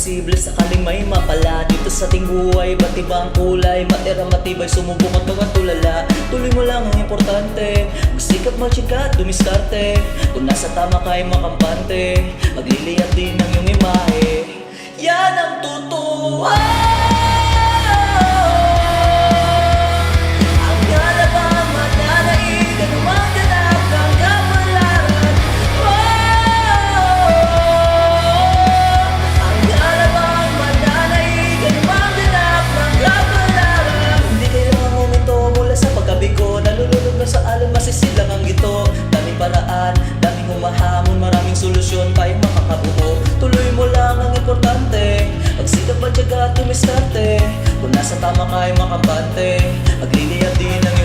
posible sakaling may mapala dito sa ating buhay. Ba't ibang kulay, matira matibay, sumubok at mga tulala. Tuloy mo lang ang importante, magsikap magtsika at dumiskarte. Kung nasa tama ka ay makampante, magliliyat din ang iyong imahe. Yan ang totoo. Ang galabang mananaig, anumang ganap ng kapalaran. Ang galabang mananaig, anumang ganap ng kapalaran. Hindi kailangan momento mula sa pagkabigo, nalululog na sa alon, masisilang ang gito. Daming paraan, daming humahamon, maraming solusyon pa yung makakabuo. Tuloy mo lang ang importante, magsikap at tiyaga at tumiskarte. Kung nasa tama ka ay makabante, magliliyab din ang